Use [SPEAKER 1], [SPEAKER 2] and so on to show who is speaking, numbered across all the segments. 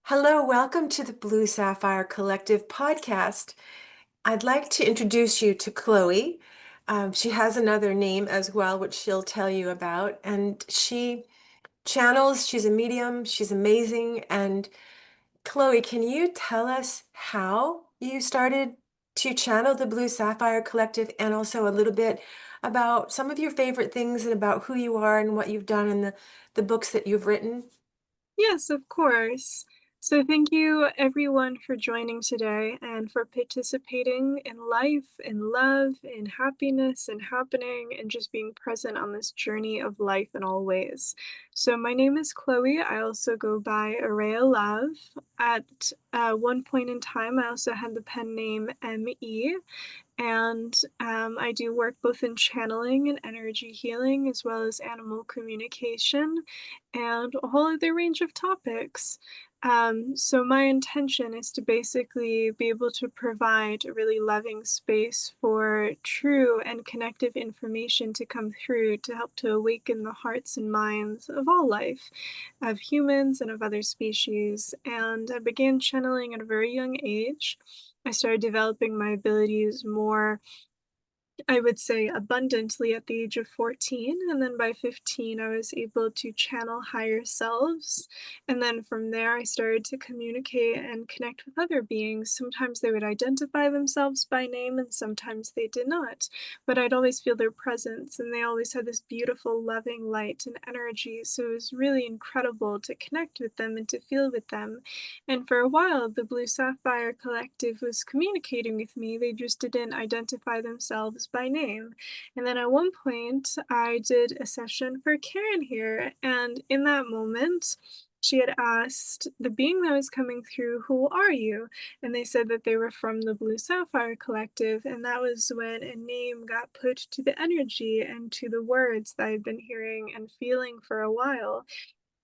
[SPEAKER 1] Hello, welcome to the Blue Sapphire Collective podcast. I'd like to introduce you to Chloe. She has another name as well, which she'll tell you about. And she channels, she's a medium, she's amazing. And Chloe, can you tell us how you started to channel the Blue Sapphire Collective and also a little bit about some of your favorite things and about who you are and what you've done and the books that you've written?
[SPEAKER 2] Yes, of course. So, thank you everyone for joining today and for participating in life, in love, in happiness, and happening, and just being present on this journey of life in all ways. So, my name is Chloe. I also go by Araya Love. At one point in time, I also had the pen name ME, and I do work both in channeling and energy healing, as well as animal communication and a whole other range of topics. So, my intention is to basically be able to provide a really loving space for true and connective information to come through to help to awaken the hearts and minds of all life, of humans and of other species. And I began channeling at a very young age. I started developing my abilities more, I would say, abundantly at the age of 14. And then by 15, I was able to channel higher selves. And then from there, I started to communicate and connect with other beings. Sometimes they would identify themselves by name, and sometimes they did not. But I'd always feel their presence, and they always had this beautiful, loving light and energy. So it was really incredible to connect with them and to feel with them. And for a while, the Blue Sapphire Collective was communicating with me. They just didn't identify themselves by name. And then at one point, I did a session for Karyn here. And in that moment, she had asked the being that was coming through, "Who are you?" And they said that they were from the Blue Sapphire Collective. And that was when a name got put to the energy and to the words that I've been hearing and feeling for a while.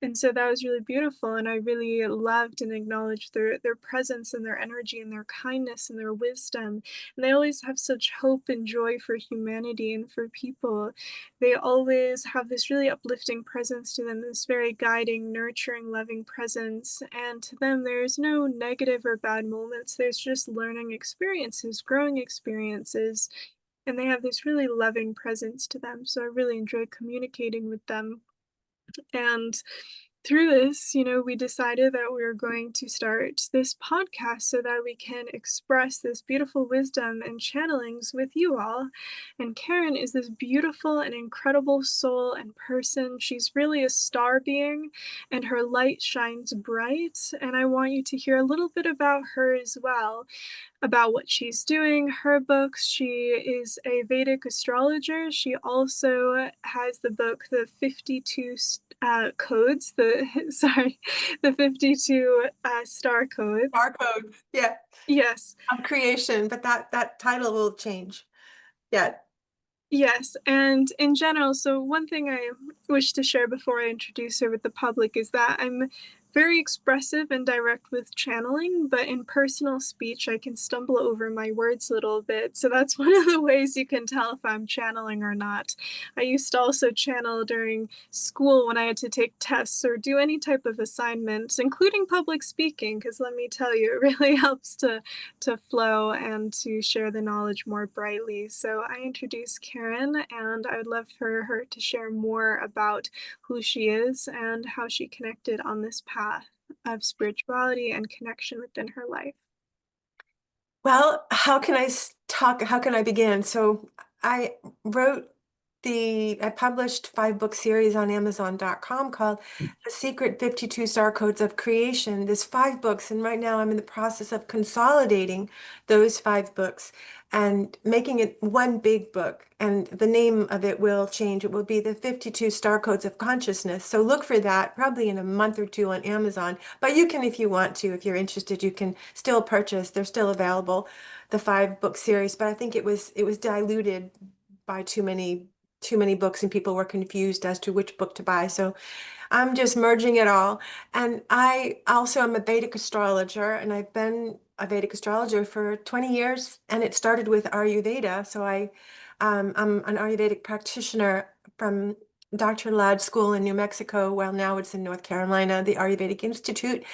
[SPEAKER 2] And so that was really beautiful, and I really loved and acknowledged their presence and their energy and their kindness and their wisdom. And they always have such hope and joy for humanity and for people. They always have this really uplifting presence to them, this very guiding, nurturing, loving presence. And to them, there's no negative or bad moments. There's just learning experiences, growing experiences. And they have this really loving presence to them. So I really enjoy communicating with them. And through this, we decided that we were going to start this podcast so that we can express this beautiful wisdom and channelings with you all. And Karyn is this beautiful and incredible soul and person. She's really a star being, and her light shines bright. And I want you to hear a little bit about her as well, about what she's doing, her books. She is a Vedic astrologer. She also has the book, The 52 Codes, sorry, the 52 Star Codes.
[SPEAKER 1] Barcodes. Yeah.
[SPEAKER 2] Yes,
[SPEAKER 1] Of creation, but that title will change. Yeah.
[SPEAKER 2] yes, and in general, so one thing I wish to share before I introduce her with the public is that I'm very expressive and direct with channeling, but in personal speech, I can stumble over my words a little bit. So that's one of the ways you can tell if I'm channeling or not. I used to also channel during school when I had to take tests or do any type of assignments, including public speaking, because let me tell you, it really helps to flow and to share the knowledge more brightly. So I introduced Karyn, and I would love for her to share more about who she is and how she connected on this path of spirituality and connection within her life.
[SPEAKER 1] Well, how can talk? How can I begin? So I wrote I published 5 book series on Amazon.com called The Secret 52 Star Codes of Creation. There's 5 books, and right now I'm in the process of consolidating those 5 books and making it one big book. And the name of it will change. It will be the 52 Star Codes of Consciousness. So look for that probably in a month or two on Amazon. But you can, if you want to, if you're interested, you can still purchase. They're still available, the 5 book series. But I think it was diluted by too many books and people were confused as to which book to buy. So I'm just merging it all. And I also am a Vedic astrologer, and I've been a Vedic astrologer for 20 years, and it started with Ayurveda. So I'm an Ayurvedic practitioner from Dr. Ladd School in New Mexico. Well, now it's in North Carolina, the Ayurvedic Institute.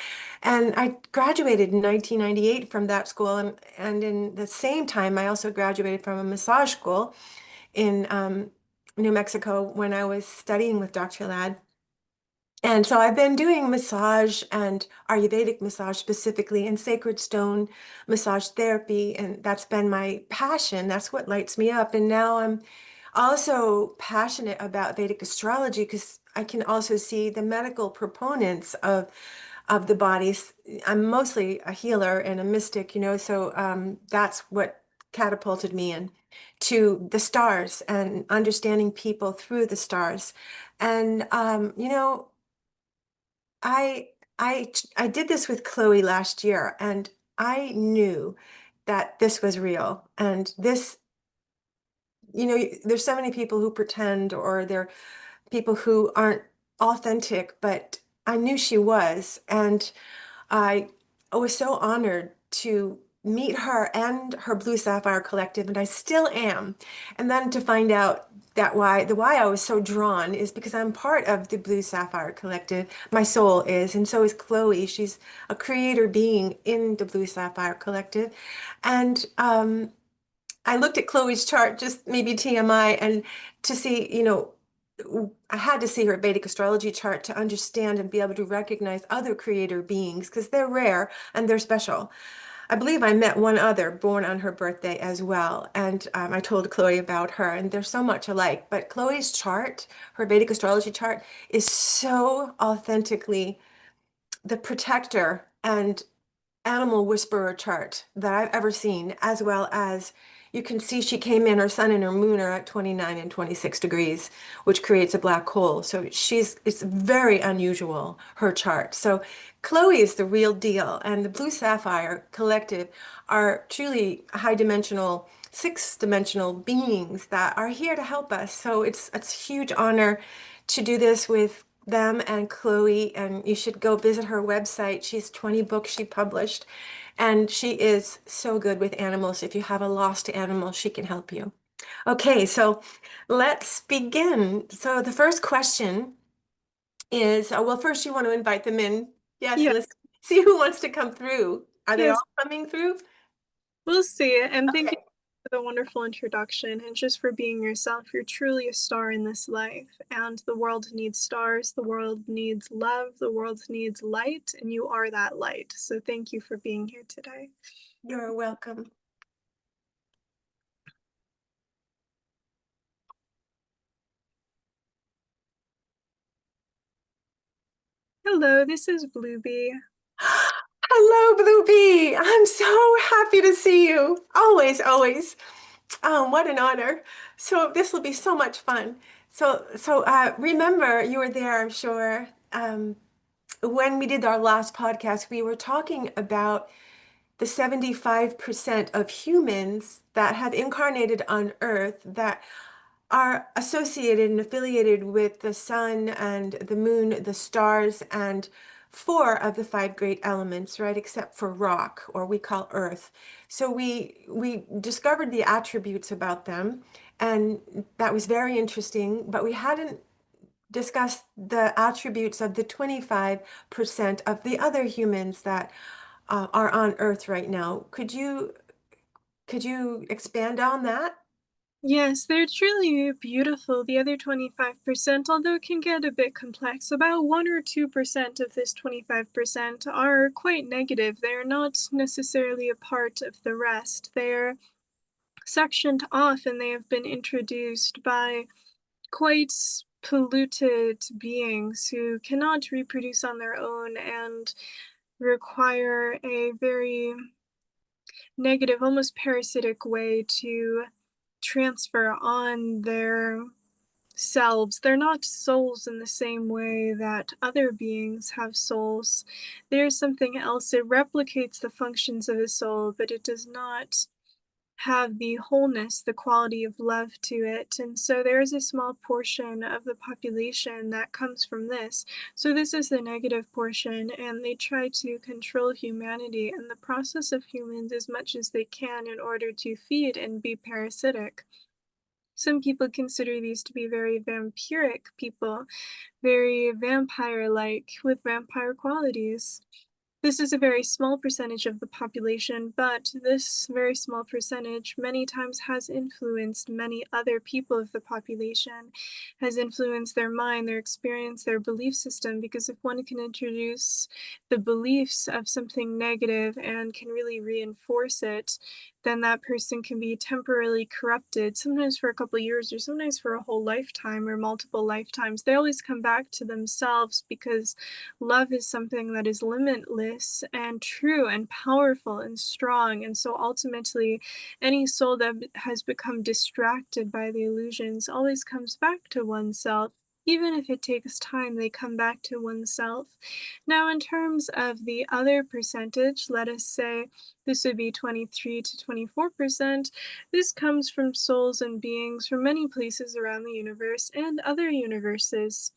[SPEAKER 1] And I graduated in 1998 from that school. And in the same time, I also graduated from a massage school in New Mexico when I was studying with Dr. Ladd. And so I've been doing massage and Ayurvedic massage specifically and sacred stone massage therapy. And that's been my passion. That's what lights me up. And now I'm also passionate about Vedic astrology because I can also see the medical proponents of the bodies. I'm mostly a healer and a mystic, so that's what catapulted me in to the stars and understanding people through the stars. And I I did this with Chloe last year, and I knew that this was real. And this, there's so many people who pretend, or they're people who aren't authentic, but I knew she was. And I was so honored to meet her and her Blue Sapphire Collective, and I still am. And then to find out that why I was so drawn is because I'm part of the Blue Sapphire Collective. My soul is, and so is Chloe. She's a creator being in the Blue Sapphire Collective. And I looked at Chloe's chart, just maybe TMI, and to see, I had to see her Vedic astrology chart to understand and be able to recognize other creator beings because they're rare and they're special. I believe I met one other born on her birthday as well. And I told Chloe about her, and they're so much alike. But Chloe's chart, her Vedic astrology chart, is so authentically the protector and animal whisperer chart that I've ever seen, as well as you can see she came in, her sun and her moon are at 29 and 26 degrees, which creates a black hole. So it's very unusual, her chart. So Chloe is the real deal. And the Blue Sapphire Collective are truly high dimensional, six dimensional beings that are here to help us. So it's a huge honor to do this with them and Chloe, and you should go visit her website. She's 20 books she published, and she is so good with animals. If you have a lost animal, she can help you. Okay, so let's begin. So the first question is, well, first you want to invite them in. Yes,
[SPEAKER 2] Yeah,
[SPEAKER 1] let's see who wants to come through. Are they all
[SPEAKER 2] yes,
[SPEAKER 1] coming through?
[SPEAKER 2] we'll see. And thank you
[SPEAKER 1] Okay.
[SPEAKER 2] for the wonderful introduction and just for being yourself. You're truly a star in this life, and the world needs stars, the world needs love, the world needs light, and you are that light. So thank you for being here today.
[SPEAKER 1] You're welcome.
[SPEAKER 2] Hello, this is Bluebee.
[SPEAKER 1] Hello, Blue. I'm so happy to see you. Always, always. What an honor. So this will be so much fun. So remember, you were there, I'm sure. When we did our last podcast, we were talking about the 75% of humans that have incarnated on Earth that are associated and affiliated with the sun and the moon, the stars, and four of the five great elements, right? Except for rock, or we call earth. So we discovered the attributes about them, and that was very interesting, but we hadn't discussed the attributes of the 25% of the other humans that are on Earth right now. Could you expand on that?
[SPEAKER 2] Yes, they're truly beautiful. The other 25%, although it can get a bit complex, about 1 or 2% of this 25% are quite negative. They're not necessarily a part of the rest. They're sectioned off and they have been introduced by quite polluted beings who cannot reproduce on their own and require a very negative, almost parasitic way to transfer on their selves. They're not souls in the same way that other beings have souls. There's something else. It replicates the functions of a soul, but it does not have the wholeness, the quality of love to it. And so there is a small portion of the population that comes from this. So this is the negative portion, and they try to control humanity and the process of humans as much as they can in order to feed and be parasitic. Some people consider these to be very vampiric people, very vampire-like, with vampire qualities. This is a very small percentage of the population, but this very small percentage many times has influenced many other people of the population, has influenced their mind, their experience, their belief system, because if one can introduce the beliefs of something negative and can really reinforce it, then that person can be temporarily corrupted, sometimes for a couple of years or sometimes for a whole lifetime or multiple lifetimes. They always come back to themselves because love is something that is limitless and true and powerful and strong. And so ultimately, any soul that has become distracted by the illusions always comes back to oneself. Even if it takes time, they come back to oneself. Now, in terms of the other percentage, let us say this would be 23 to 24%. This comes from souls and beings from many places around the universe and other universes.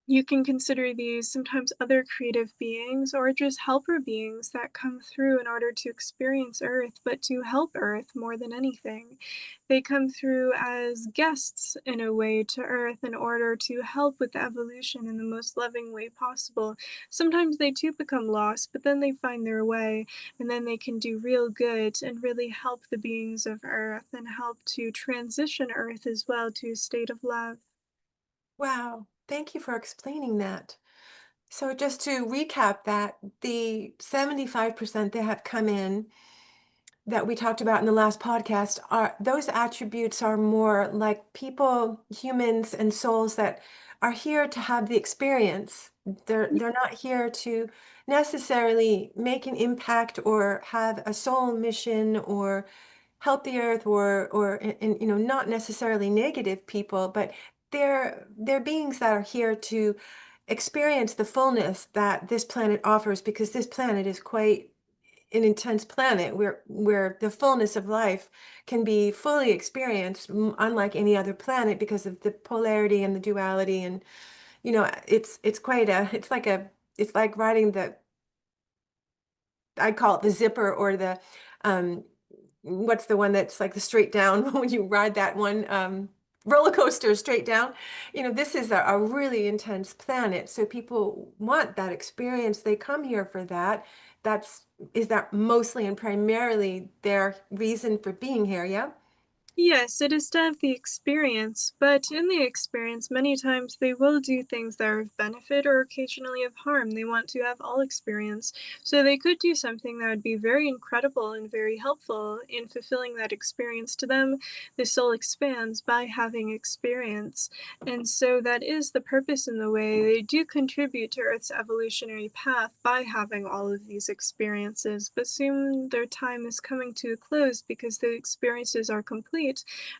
[SPEAKER 2] You can consider these sometimes other creative beings or just helper beings that come through in order to experience Earth, but to help Earth more than anything. They come through as guests in a way to Earth in order to help with the evolution in the most loving way possible. Sometimes they too become lost, but then they find their way, and then they can do real good and really help the beings of Earth and help to transition Earth as well to a state of love.
[SPEAKER 1] Wow, thank you for explaining that. So just to recap that, the 75% that have come in that we talked about in the last podcast are those attributes are more like people, humans and souls that are here to have the experience. They're not here to necessarily make an impact or have a soul mission or help the earth or and, not necessarily negative people, but they're beings that are here to experience the fullness that this planet offers, because this planet is quite an intense planet where the fullness of life can be fully experienced, unlike any other planet, because of the polarity and the duality. And it's quite a it's like riding the, I call it the zipper, or the um what's the one that's like the straight down when you ride that one, roller coaster straight down. This is a really intense planet, so people want that experience. They come here for that. That's Is that mostly and primarily their reason for being here? Yeah.
[SPEAKER 2] Yes, it is to have the experience, but in the experience, many times they will do things that are of benefit or occasionally of harm. They want to have all experience. So they could do something that would be very incredible and very helpful in fulfilling that experience to them. The soul expands by having experience. And so that is the purpose in the way they do contribute to Earth's evolutionary path by having all of these experiences. But soon their time is coming to a close because the experiences are complete,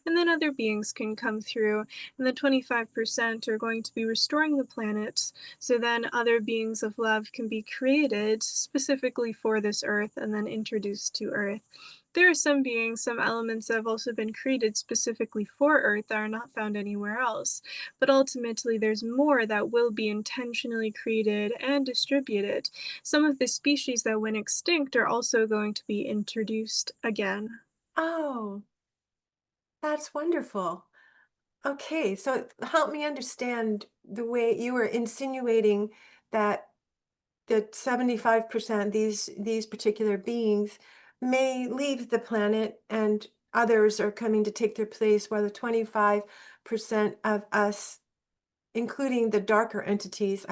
[SPEAKER 2] and then other beings can come through, and the 25% are going to be restoring the planet, so then other beings of love can be created specifically for this Earth and then introduced to Earth. There are some beings, some elements that have also been created specifically for Earth that are not found anywhere else, but ultimately there's more that will be intentionally created and distributed. Some of the species that went extinct are also going to be introduced again.
[SPEAKER 1] Oh, that's wonderful. Okay, so help me understand the way you were insinuating that the 75%, these particular beings may leave the planet and others are coming to take their place, while the 25% of us, including the darker entities,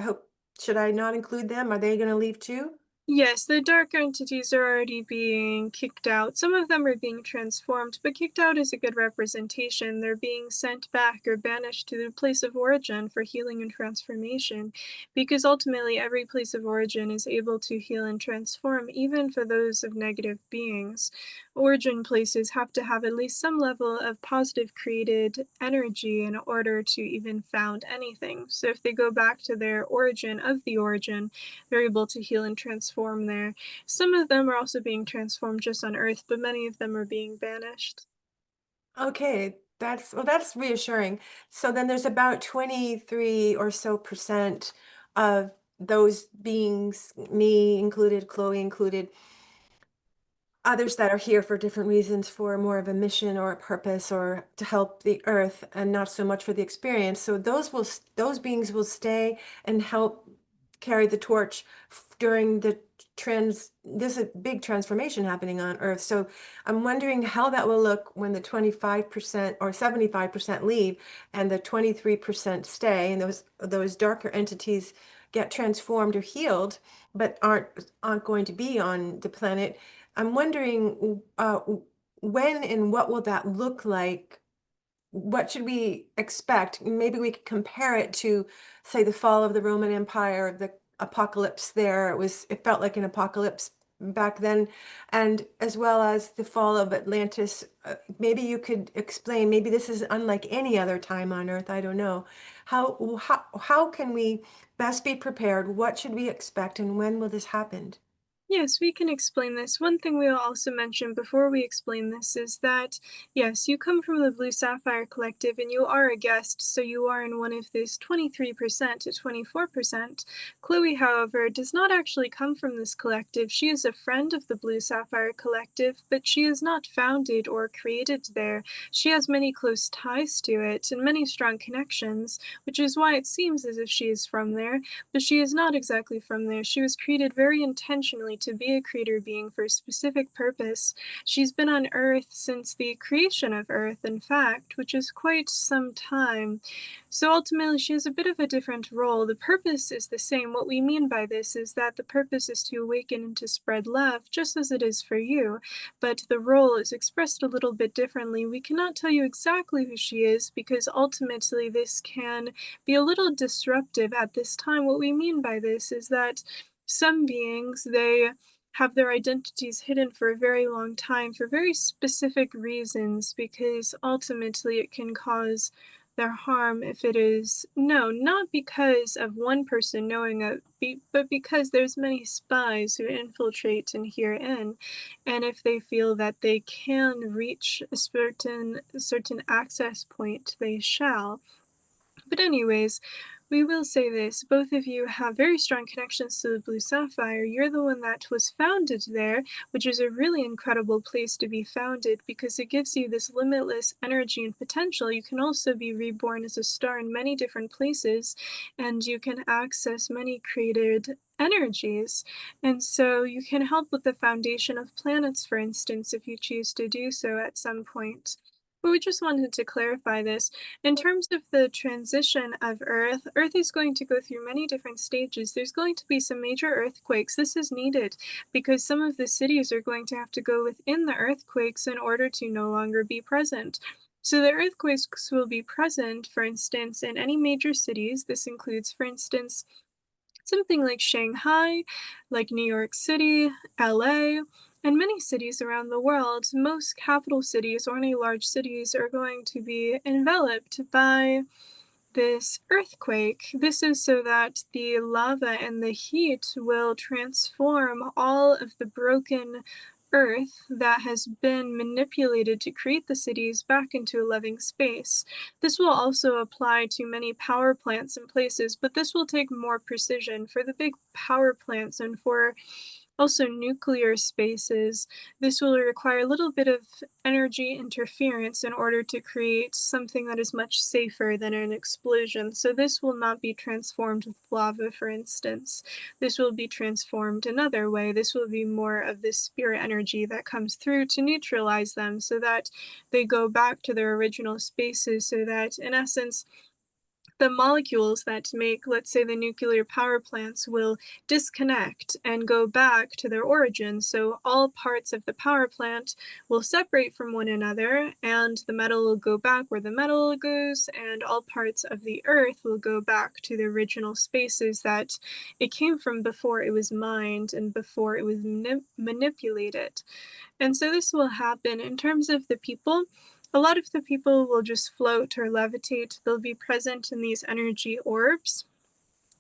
[SPEAKER 1] should I not include them? Are they going to leave too?
[SPEAKER 2] Yes, the dark entities are already being kicked out. Some of them are being transformed, but kicked out is a good representation. They're being sent back or banished to their place of origin for healing and transformation, because ultimately every place of origin is able to heal and transform, even for those of negative beings. Origin places have to have at least some level of positive created energy in order to even found anything. So if they go back to their origin of the origin, they're able to heal and transform there. Some of them are also being transformed just on Earth, but many of them are being banished.
[SPEAKER 1] Okay, that's reassuring. So then there's about 23 or so percent of those beings, me included, Chloe included, others that are here for different reasons, for more of a mission or a purpose or to help the earth, and not so much for the experience. So those beings will stay and help carry the torch during the there's a big transformation happening on earth. So I'm wondering how that will look when the 25% or 75% leave and the 23% stay, and those darker entities get transformed or healed but aren't going to be on the planet. I'm wondering when and what will that look like? What should we expect? Maybe we could compare it to, say, the fall of the Roman Empire, the apocalypse there. It felt like an apocalypse back then, and as well as the fall of Atlantis. Maybe you could explain, maybe this is unlike any other time on Earth. I don't know. How can we best be prepared? What should we expect, and when will this happen?
[SPEAKER 2] Yes, we can explain this. One thing we'll also mention before we explain this is that, yes, you come from the Blue Sapphire Collective and you are a guest, so you are in one of this 23% to 24%. Chloe, however, does not actually come from this collective. She is a friend of the Blue Sapphire Collective, but she is not founded or created there. She has many close ties to it and many strong connections, which is why it seems as if she is from there, but she is not exactly from there. She was created very intentionally to be a creator being for a specific purpose. She's been on Earth since the creation of Earth, in fact, which is quite some time. So ultimately, she has a bit of a different role. The purpose is the same. What we mean by this is that the purpose is to awaken and to spread love, just as it is for you, but the role is expressed a little bit differently. We cannot tell you exactly who she is because ultimately this can be a little disruptive at this time. What we mean by this is that some beings, they have their identities hidden for a very long time for very specific reasons, because ultimately it can cause their harm if it is known, not because of one person knowing it, but because there's many spies who infiltrate and hear in, and if they feel that they can reach a certain access point, they shall. But anyways, we will say this, both of you have very strong connections to the Blue Sapphire. You're the one that was founded there, which is a really incredible place to be founded because it gives you this limitless energy and potential. You can also be reborn as a star in many different places, and you can access many created energies. And so you can help with the foundation of planets, for instance, if you choose to do so at some point. But we just wanted to clarify this. In terms of the transition of Earth, Earth is going to go through many different stages. There's going to be some major earthquakes. This is needed because some of the cities are going to have to go within the earthquakes in order to no longer be present. So the earthquakes will be present, for instance, in any major cities. This includes, for instance, something like Shanghai, like New York City, LA, and many cities around the world. Most capital cities or any large cities are going to be enveloped by this earthquake. This is so that the lava and the heat will transform all of the broken earth that has been manipulated to create the cities back into a living space. This will also apply to many power plants and places, but this will take more precision. For the big power plants and for also nuclear spaces, this will require a little bit of energy interference in order to create something that is much safer than an explosion. So this will not be transformed with lava, for instance. This will be transformed another way. This will be more of this spirit energy that comes through to neutralize them so that they go back to their original spaces, so that, in essence, the molecules that make, let's say, the nuclear power plants will disconnect and go back to their origin. So all parts of the power plant will separate from one another, and the metal will go back where the metal goes, and all parts of the earth will go back to the original spaces that it came from before it was mined and before it was manipulated. And so this will happen in terms of the people. A lot of the people will just float or levitate. They'll be present in these energy orbs.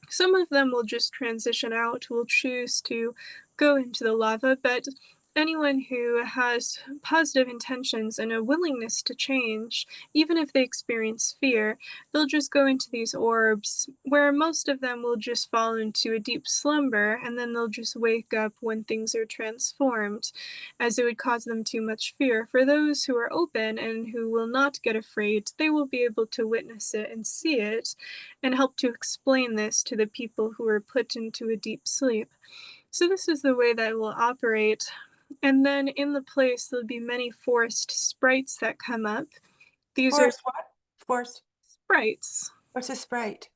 [SPEAKER 2] Some of them will just transition out, will choose to go into the lava, but anyone who has positive intentions and a willingness to change, even if they experience fear, they'll just go into these orbs where most of them will just fall into a deep slumber and then they'll just wake up when things are transformed, as it would cause them too much fear. For those who are open and who will not get afraid, they will be able to witness it and see it and help to explain this to the people who are put into a deep sleep. So this is the way that it will operate. And then in the place, there'll be many forest sprites that come up. These are
[SPEAKER 1] Forest what? Forest.
[SPEAKER 2] sprites.
[SPEAKER 1] What's a sprite?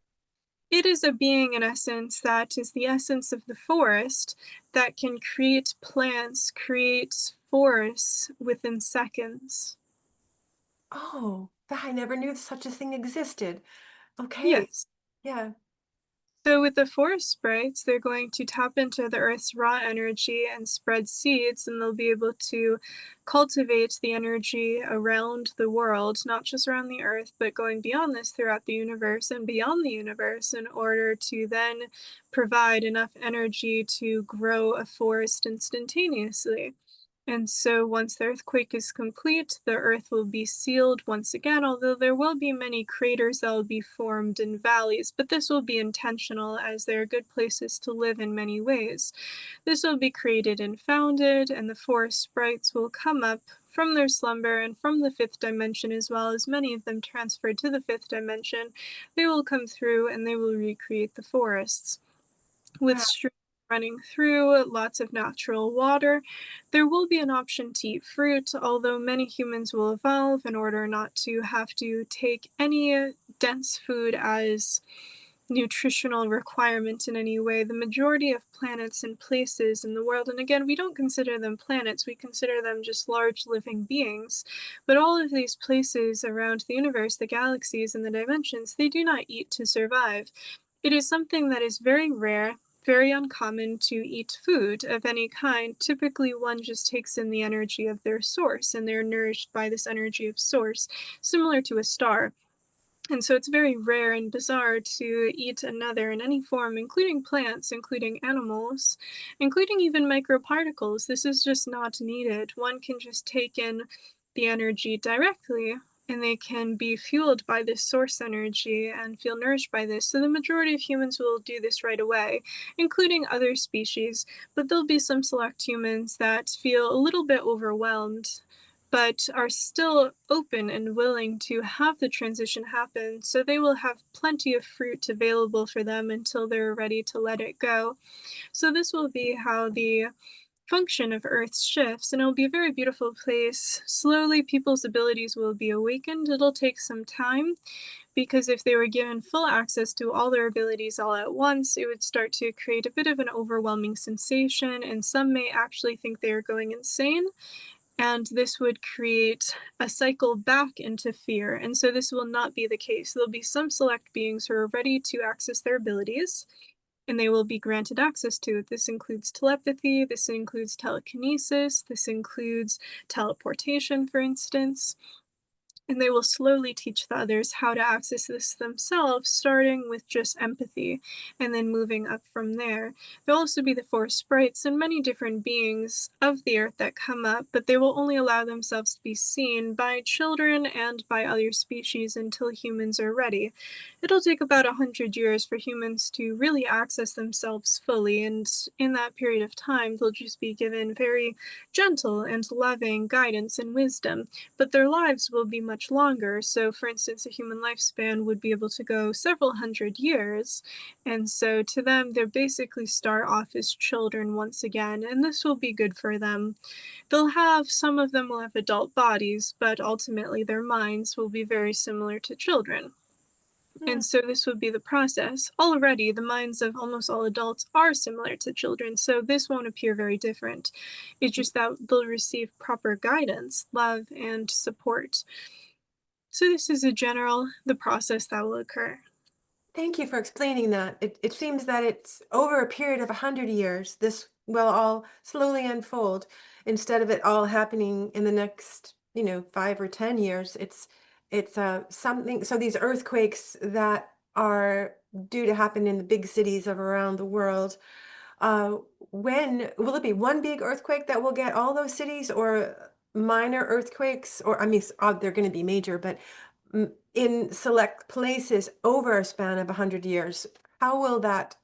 [SPEAKER 2] It is a being, in essence, that is the essence of the forest that can create plants, create forests within seconds.
[SPEAKER 1] Oh, I never knew such a thing existed. Okay.
[SPEAKER 2] Yes.
[SPEAKER 1] Yeah.
[SPEAKER 2] So with the forest sprites, they're going to tap into the earth's raw energy and spread seeds, and they'll be able to cultivate the energy around the world, not just around the earth, but going beyond this throughout the universe and beyond the universe in order to then provide enough energy to grow a forest instantaneously. And so once the earthquake is complete, the earth will be sealed once again, although there will be many craters that will be formed in valleys, but this will be intentional as they are good places to live in many ways. This will be created and founded, and the forest sprites will come up from their slumber and from the fifth dimension, as well as many of them transferred to the fifth dimension. They will come through and they will recreate the forests with
[SPEAKER 1] Wow.
[SPEAKER 2] streams running through, lots of natural water. There will be an option to eat fruit, although many humans will evolve in order not to have to take any dense food as nutritional requirement in any way. The majority of planets and places in the world, and again, we don't consider them planets, we consider them just large living beings, but all of these places around the universe, the galaxies, and the dimensions, they do not eat to survive. It is something that is very rare, very uncommon to eat food of any kind. Typically, one just takes in the energy of their source, and they're nourished by this energy of source, similar to a star. And so it's very rare and bizarre to eat another in any form, including plants, including animals, including even microparticles. This is just not needed. One can just take in the energy directly, and they can be fueled by this source energy and feel nourished by this. So the majority of humans will do this right away, including other species, but there'll be some select humans that feel a little bit overwhelmed but are still open and willing to have the transition happen. So they will have plenty of fruit available for them until they're ready to let it go. So this will be how the function of Earth shifts, and it'll be a very beautiful place. Slowly, people's abilities will be awakened. It'll take some time because if they were given full access to all their abilities all at once, it would start to create a bit of an overwhelming sensation, and some may actually think they are going insane, and this would create a cycle back into fear. And so this will not be the case. There'll be some select beings who are ready to access their abilities, and they will be granted access to it. This includes telepathy, this includes telekinesis, this includes teleportation, for instance, and they will slowly teach the others how to access this themselves, starting with just empathy and then moving up from there. There'll also be the forest sprites and many different beings of the earth that come up, but they will only allow themselves to be seen by children and by other species until humans are ready. It'll take about 100 years for humans to really access themselves fully, and in that period of time, they'll just be given very gentle and loving guidance and wisdom, but their lives will be much longer. So, for instance, a human lifespan would be able to go several hundred years. And so, to them, they basically start off as children once again, and this will be good for them. Some of them will have adult bodies, but ultimately their minds will be very similar to children.
[SPEAKER 1] Hmm.
[SPEAKER 2] And so this would be the process. Already, the minds of almost all adults are similar to children, so this won't appear very different. It's just that they'll receive proper guidance, love, and support. So this is the process that will occur.
[SPEAKER 1] Thank you for explaining that. It seems that it's over a period of 100 years, this will all slowly unfold instead of it all happening in the next, 5 or 10 years. It's something. So these earthquakes that are due to happen in the big cities of around the world Uh, when will it be one big earthquake that will get all those cities, or minor earthquakes? Or I mean, they're going to be major, but in select places over a span of 100 years. How will that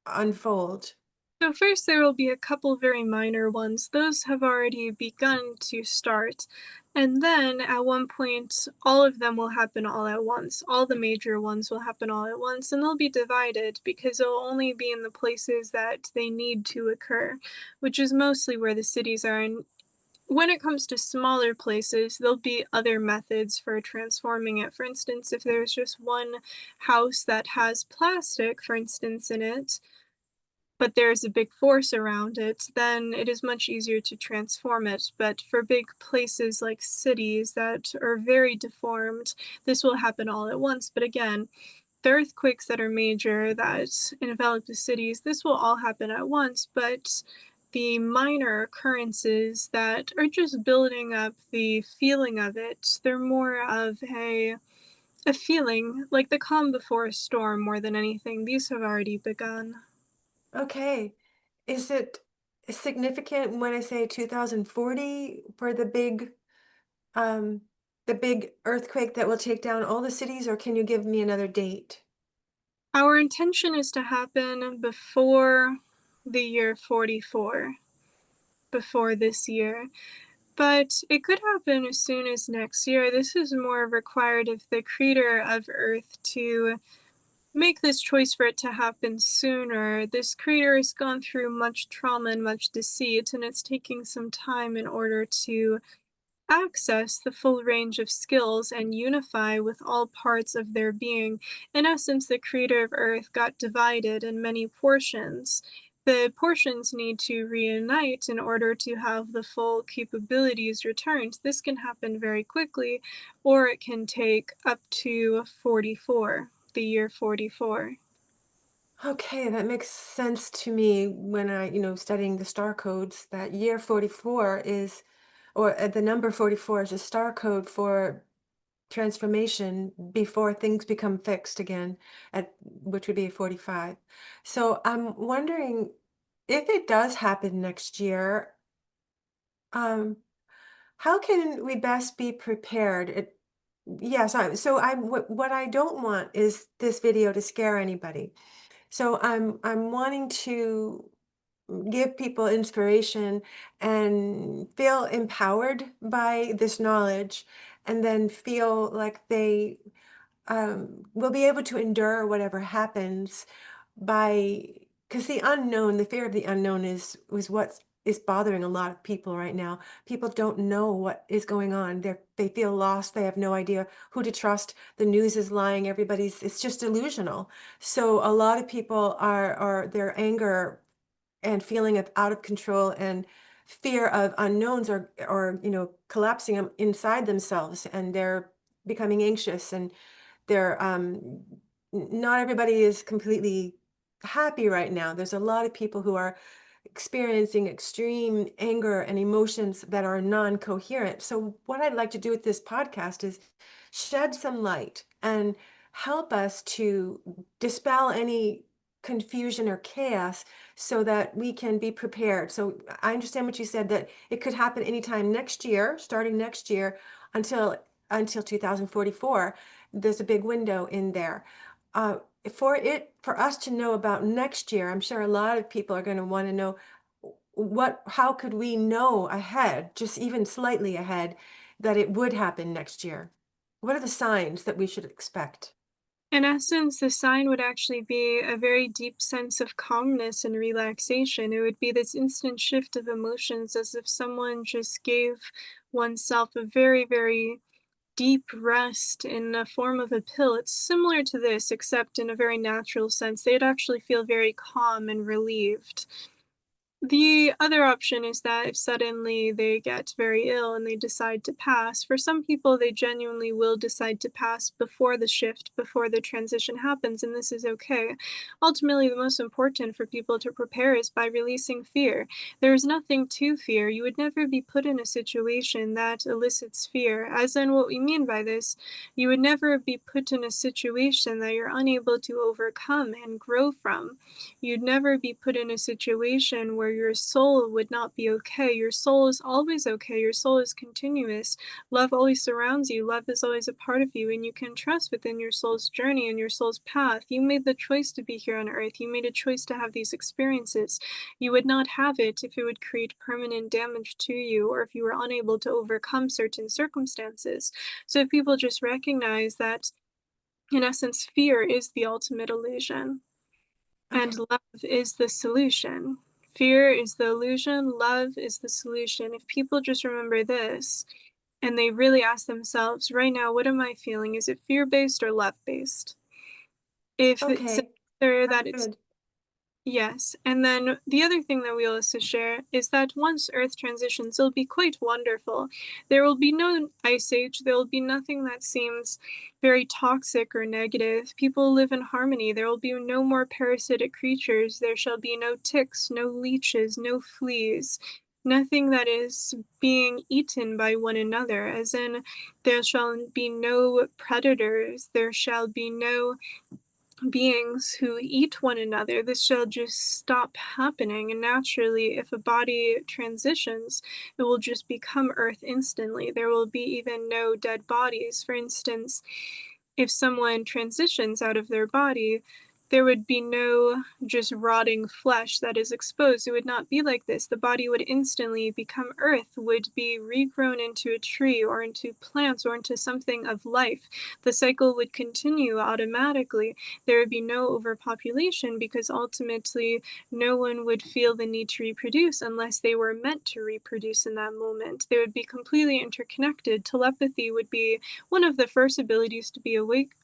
[SPEAKER 1] unfold?
[SPEAKER 2] So first there will be a couple very minor ones. Those have already begun to start. And then at one point, all of them will happen all at once. All the major ones will happen all at once, and they'll be divided because they'll only be in the places that they need to occur, which is mostly where the cities are. And when it comes to smaller places, there'll be other methods for transforming it. For instance, if there's just one house that has plastic, for instance, in it, but there's a big force around it, then it is much easier to transform it. But for big places like cities that are very deformed, this will happen all at once. But again, the earthquakes that are major that envelop the cities, this will all happen at once. But the minor occurrences that are just building up the feeling of it, they're more of a feeling, like the calm before a storm more than anything. These have already begun.
[SPEAKER 1] Okay. Is it significant when I say 2040 for um, the big earthquake that will take down all the cities, or can you give me another date?
[SPEAKER 2] Our intention is to happen before the year 44, before this year, but it could happen as soon as next year. This is more required of the creator of Earth to make this choice for it to happen sooner. This creator has gone through much trauma and much deceit, and it's taking some time in order to access the full range of skills and unify with all parts of their being. In essence, the creator of Earth got divided in many portions. The portions need to reunite in order to have the full capabilities returned. This can happen very quickly, or it can take up to 44, the year 44.
[SPEAKER 1] Okay, that makes sense to me when studying the star codes, that year 44 is, or the number 44 is a star code for transformation before things become fixed again, which would be 45. So I'm wondering if it does happen next year, um, how can we best be prepared? Yes, what I don't want is this video to scare anybody. So I'm wanting to give people inspiration and feel empowered by this knowledge, and then feel like they will be able to endure whatever happens by, because the unknown, the fear of the unknown is what is bothering a lot of people right now. People don't know what is going on. They feel lost. They have no idea who to trust. The news is lying. It's just delusional. So a lot of people are their anger and feeling of out of control and fear of unknowns or collapsing them inside themselves, and they're becoming anxious, and they're not everybody is completely happy right now. There's a lot of people who are experiencing extreme anger and emotions that are non-coherent. So what I'd like to do with this podcast is shed some light and help us to dispel any confusion or chaos so that we can be prepared. So I understand what you said, that it could happen anytime next year, starting next year until 2044. There's a big window in there. For us to know about next year, I'm sure a lot of people are going to want to know how could we know ahead, just even slightly ahead, that it would happen next year? What are the signs that we should expect?
[SPEAKER 2] In essence, the sign would actually be a very deep sense of calmness and relaxation. It would be this instant shift of emotions as if someone just gave oneself a very, very deep rest in the form of a pill. It's similar to this, except in a very natural sense. They'd actually feel very calm and relieved. The other option is that if suddenly they get very ill and they decide to pass, for some people, they genuinely will decide to pass before the shift, before the transition happens, and this is okay. Ultimately, the most important for people to prepare is by releasing fear. There is nothing to fear. You would never be put in a situation that elicits fear. As in, what we mean by this, you would never be put in a situation that you're unable to overcome and grow from. You'd never be put in a situation where your soul would not be okay. Your soul is always okay. Your soul is continuous. Love always surrounds you. Love is always a part of you, and you can trust within your soul's journey and your soul's path. You made the choice to be here on earth. You made a choice to have these experiences. You would not have it if it would create permanent damage to you or if you were unable to overcome certain circumstances. So if people just recognize that, in essence, fear is the ultimate illusion
[SPEAKER 1] Okay.
[SPEAKER 2] and love is the solution. Fear is the illusion, love is the solution. If people just remember this and they really ask themselves, right now, what am I feeling? Is it fear based or love based? If it's an
[SPEAKER 1] Okay.
[SPEAKER 2] answer
[SPEAKER 1] That's
[SPEAKER 2] that it's
[SPEAKER 1] good.
[SPEAKER 2] yes, and then the other thing that we also share is that once Earth transitions, it'll be quite wonderful. There will be no ice age, there will be nothing that seems very toxic or negative. People live in harmony. There will be no more parasitic creatures. There shall be no ticks, no leeches, no fleas. Nothing that is being eaten by one another, as in, there shall be no predators, there shall be no beings who eat one another. This shall just stop happening. And naturally, if a body transitions, it will just become Earth instantly. There will be even no dead bodies. For instance, if someone transitions out of their body, there would be no just rotting flesh that is exposed. It would not be like this. The body would instantly become earth, would be regrown into a tree or into plants or into something of life. The cycle would continue automatically. There would be no overpopulation because ultimately no one would feel the need to reproduce unless they were meant to reproduce in that moment. They would be completely interconnected. Telepathy would be one of the first abilities to be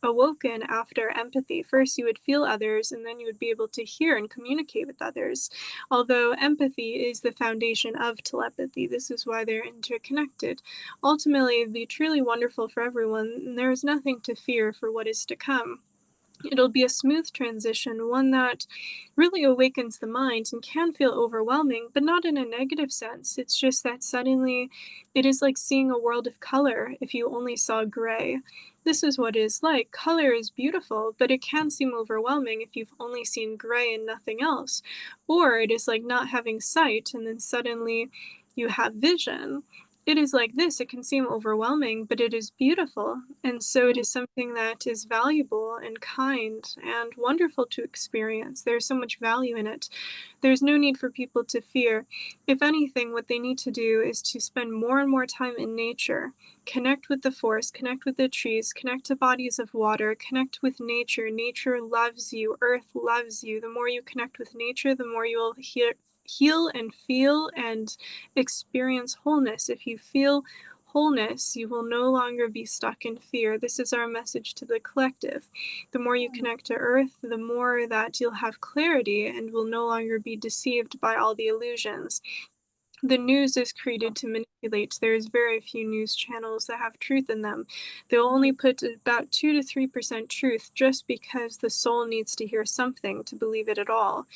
[SPEAKER 2] awoken after empathy. First, you would feel others, and then you would be able to hear and communicate with others. Although empathy is the foundation of telepathy, this is why they're interconnected. Ultimately, it'd be truly wonderful for everyone, and there is nothing to fear for what is to come. It'll be a smooth transition, one that really awakens the mind and can feel overwhelming, but not in a negative sense. It's just that suddenly it is like seeing a world of color if you only saw gray. This is what it is like. Color is beautiful, but it can seem overwhelming if you've only seen gray and nothing else. Or it is like not having sight and then suddenly you have vision. It is like this. It can seem overwhelming, but it is beautiful. And so it
[SPEAKER 1] Mm.
[SPEAKER 2] is something that is valuable and kind and wonderful to experience. There's so much value in it. There's no need for people to fear. If anything, what they need to do is to spend more and more time in nature, connect with the forest, connect with the trees, connect to bodies of water, connect with nature. Nature loves you, earth loves you. The more you connect with nature, the more you will heal and feel and experience wholeness. If you feel wholeness, you will no longer be stuck in fear. This is our message to the collective. The more you connect to earth, the more that you'll have clarity and will no longer be deceived by all the illusions. The news is created to manipulate. There's very few news channels that have truth in them. They'll only put about 2 to 3% truth just because the soul needs to hear something to believe it at all.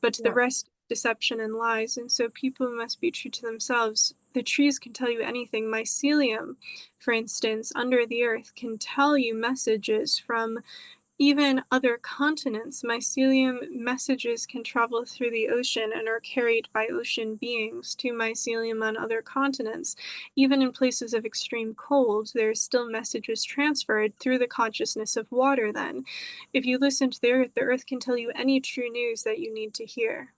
[SPEAKER 2] But the
[SPEAKER 1] Yeah.
[SPEAKER 2] rest deception and lies, and so people must be true to themselves. The trees can tell you anything. Mycelium, for instance, under the earth, can tell you messages from even other continents. Mycelium messages can travel through the ocean and are carried by ocean beings to mycelium on other continents. Even in places of extreme cold, there are still messages transferred through the consciousness of water then. If you listen to the earth can tell you any true news that you need to hear.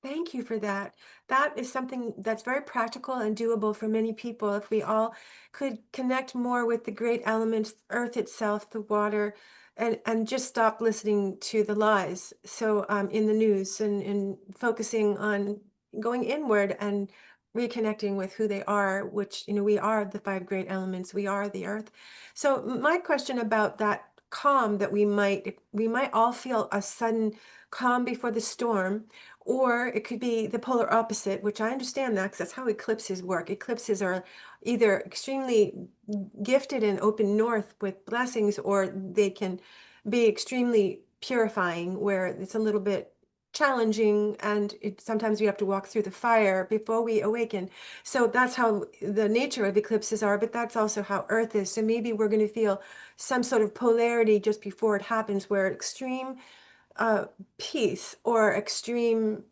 [SPEAKER 1] Thank you for that. That is something that's very practical and doable for many people. If we all could connect more with the great elements, earth itself, the water, and just stop listening to the lies. So in the news and focusing on going inward and reconnecting with who they are, which, we are the five great elements. We are the earth. So my question about that calm that we might all feel a sudden calm before the storm, or it could be the polar opposite, which I understand that because that's how eclipses work. Eclipses are either extremely gifted and open north with blessings, or they can be extremely purifying, where it's a little bit challenging and sometimes we have to walk through the fire before we awaken. So that's how the nature of eclipses are, but that's also how Earth is. So maybe we're going to feel some sort of polarity just before it happens, where extreme uh, peace or extreme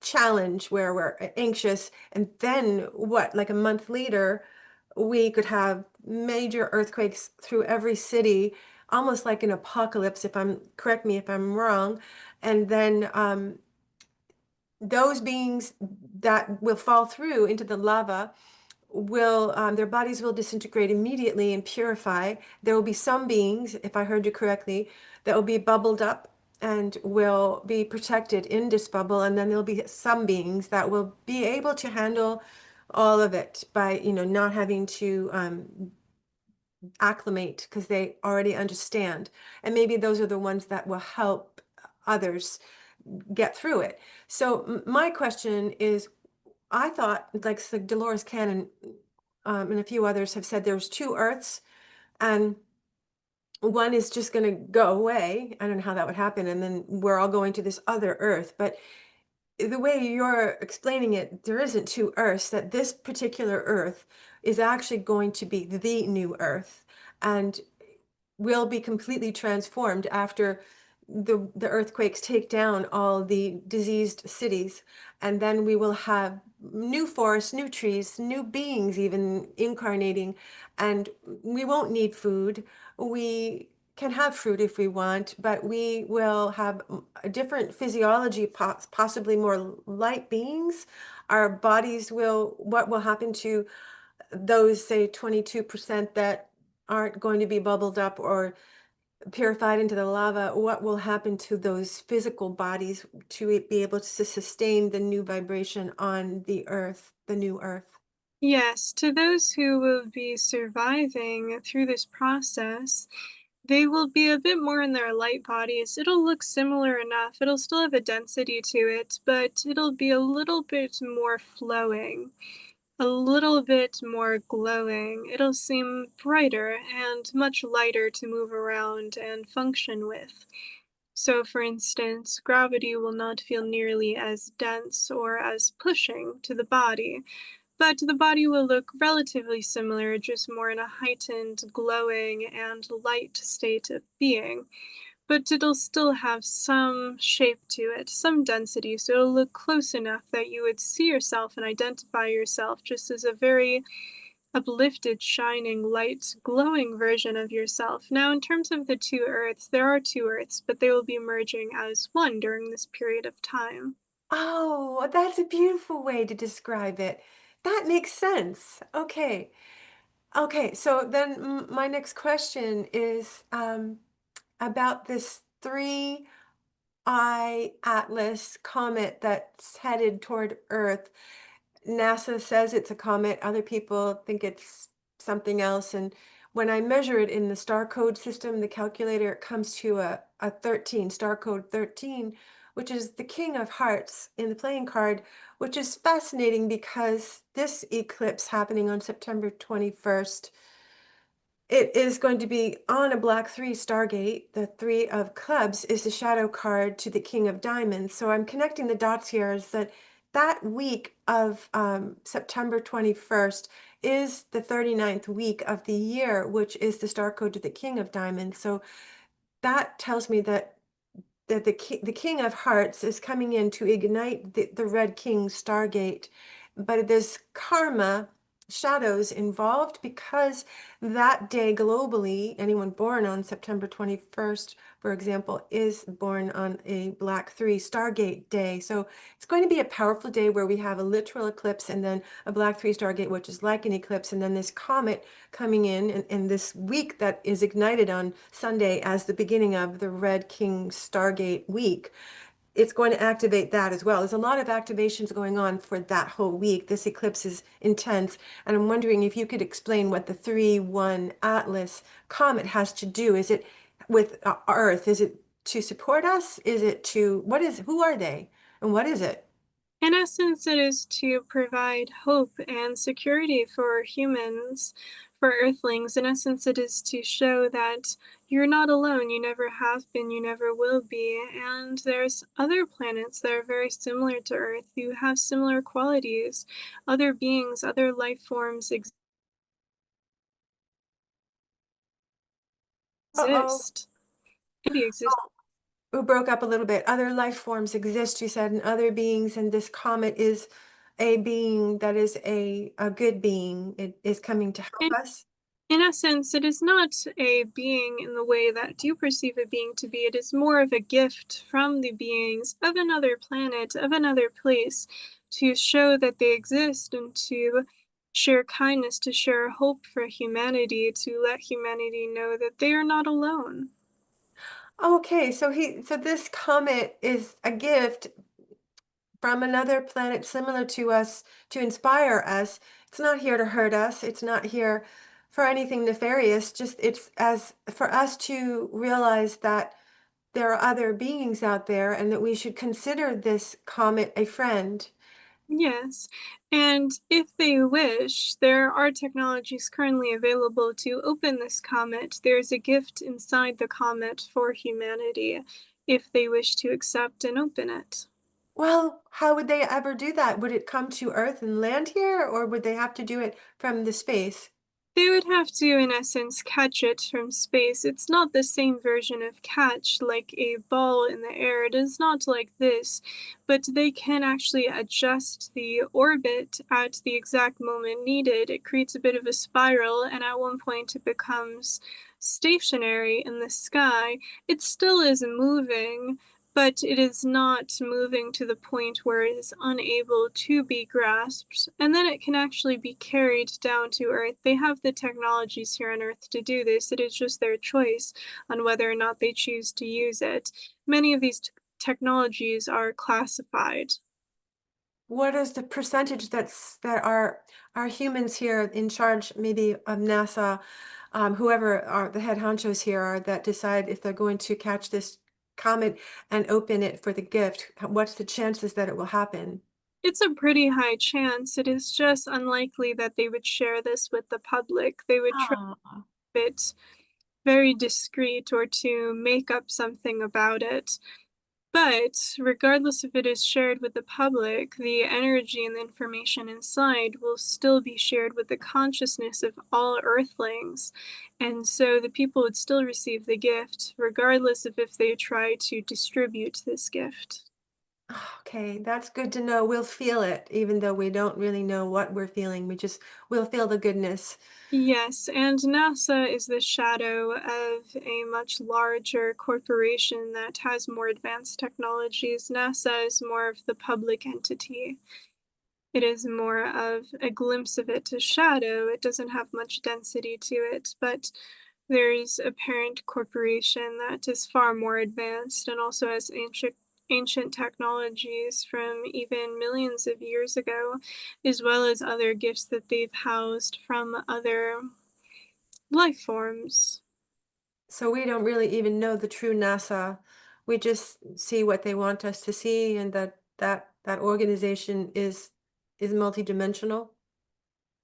[SPEAKER 1] challenge where we're anxious, and then what, like a month later, we could have major earthquakes through every city, almost like an apocalypse, if I'm, correct me if I'm wrong. And then those beings that will fall through into the lava will their bodies will disintegrate immediately and purify. There will be some beings, if I heard you correctly, that will be bubbled up and will be protected in this bubble, and then there'll be some beings that will be able to handle all of it by, not having to acclimate because they already understand. And maybe those are the ones that will help others get through it. So my question is, I thought, like, so Dolores Cannon and a few others have said there's two Earths, and one is just going to go away. I don't know how that would happen, and then we're all going to this other Earth. But the way you're explaining it, there isn't two Earths. That this particular Earth is actually going to be the new Earth, and will be completely transformed after the earthquakes take down all the diseased cities. And then we will have new forests, new trees, new beings even incarnating, and we won't need food. We can have fruit if we want, but we will have a different physiology, possibly more light beings. Our bodies will, what will happen to those, say, 22% that aren't going to be bubbled up or purified into the lava? What will happen to those physical bodies to be able to sustain the new vibration on the earth, the new earth?
[SPEAKER 2] Yes, to those who will be surviving through this process, they will be a bit more in their light bodies. It'll look similar enough. It'll still have a density to it, but it'll be a little bit more flowing, a little bit more glowing. It'll seem brighter and much lighter to move around and function with. So, for instance, gravity will not feel nearly as dense or as pushing to the body, but the body will look relatively similar, just more in a heightened, glowing, and light state of being. But it'll still have some shape to it, some density, so it'll look close enough that you would see yourself and identify yourself just as a very uplifted, shining, light, glowing version of yourself. Now, in terms of the two Earths, there are two Earths, but they will be merging as one during this period of time.
[SPEAKER 1] Oh, that's a beautiful way to describe it. That makes sense. Okay. Okay. So then my next question is about this three-eye Atlas comet that's headed toward Earth. NASA says it's a comet. Other people think it's something else. And when I measure it in the star code system, the calculator, it comes to a 13, star code 13, which is the King of Hearts in the playing card, which is fascinating because this eclipse happening on September 21st, it is going to be on a black three Stargate. The three of clubs is the shadow card to the King of Diamonds. So I'm connecting the dots here, is that that week of September 21st is the 39th week of the year, which is the star code to the King of Diamonds. So that tells me that the King of Hearts is coming in to ignite the Red King Stargate. But there's karma shadows involved because that day globally, anyone born on September 21st, for example, is born on a Black 3 Stargate day. So it's going to be a powerful day where we have a literal eclipse and then a Black 3 Stargate, which is like an eclipse, and then this comet coming in, and this week that is ignited on Sunday as the beginning of the Red King Stargate week. It's going to activate that as well. There's a lot of activations going on for that whole week. This eclipse is intense, and I'm wondering if you could explain what the 3-1 Atlas comet has to do. Is it with Earth? Is it to support us? Is it to, who are they? And what is it?
[SPEAKER 2] In essence, it is to provide hope and security for humans, for Earthlings. In essence, it is to show that you're not alone. You never have been, you never will be. And there's other planets that are very similar to Earth who have similar qualities. Other beings, other life forms
[SPEAKER 1] Uh-oh.
[SPEAKER 2] exist. Maybe exist.
[SPEAKER 1] Who broke up a little bit. Other life forms exist, you said, and other beings, and this comet is a being that is a good being. It is coming to help us.
[SPEAKER 2] In essence, it is not a being in the way that you perceive a being to be. It is more of a gift from the beings of another planet, of another place, to show that they exist and to share kindness, to share hope for humanity, to let humanity know that they are not alone.
[SPEAKER 1] Okay, so this comet is a gift from another planet similar to us to inspire us. It's not here to hurt us. It's not here for anything nefarious. Just it's as for us to realize that there are other beings out there and that we should consider this comet a friend.
[SPEAKER 2] Yes, and if they wish, there are technologies currently available to open this comet. There's a gift inside the comet for humanity if they wish to accept and open it.
[SPEAKER 1] Well, how would they ever do that? Would it come to Earth and land here, or would they have to do it from the space?
[SPEAKER 2] They would have to, in essence, catch it from space. It's not the same version of catch, like a ball in the air. It is not like this, but they can actually adjust the orbit at the exact moment needed. It creates a bit of a spiral, and at one point it becomes stationary in the sky. It still is moving, but it is not moving to the point where it is unable to be grasped, and then it can actually be carried down to Earth. They have the technologies here on Earth to do this. It is just their choice on whether or not they choose to use it. Many of these technologies are classified.
[SPEAKER 1] What is the percentage that are humans here in charge, maybe of NASA, whoever are the head honchos here are that decide if they're going to catch this comet and open it for the gift? What's the chances that it will happen?
[SPEAKER 2] It's a pretty high chance. It is just unlikely that they would share this with the public. They would try
[SPEAKER 1] Ah.
[SPEAKER 2] it very discreet or to make up something about it. But regardless if it is shared with the public, the energy and the information inside will still be shared with the consciousness of all Earthlings. And so the people would still receive the gift, regardless of if they try to distribute this gift.
[SPEAKER 1] Okay, that's good to know. We'll feel it, even though we don't really know what we're feeling. We'll feel the goodness.
[SPEAKER 2] Yes, and NASA is the shadow of a much larger corporation that has more advanced technologies. NASA is more of the public entity. It is more of a glimpse of it, a shadow. It doesn't have much density to it, but there's a parent corporation that is far more advanced and also has ancient technologies from even millions of years ago, as well as other gifts that they've housed from other life forms.
[SPEAKER 1] So we don't really even know the true NASA. We just see what they want us to see, and that organization is multidimensional.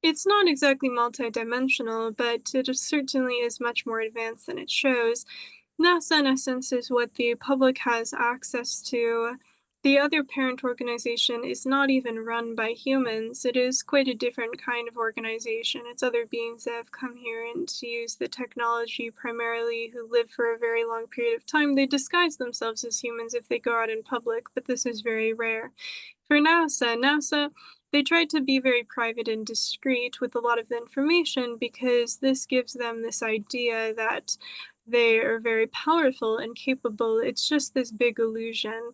[SPEAKER 2] It's not exactly multidimensional, but it certainly is much more advanced than it shows. NASA, in essence, is what the public has access to. The other parent organization is not even run by humans. It is quite a different kind of organization. It's other beings that have come here and to use the technology primarily who live for a very long period of time. They disguise themselves as humans if they go out in public, but this is very rare. For NASA, they tried to be very private and discreet with a lot of the information because this gives them this idea that they are very powerful and capable. It's just this big illusion.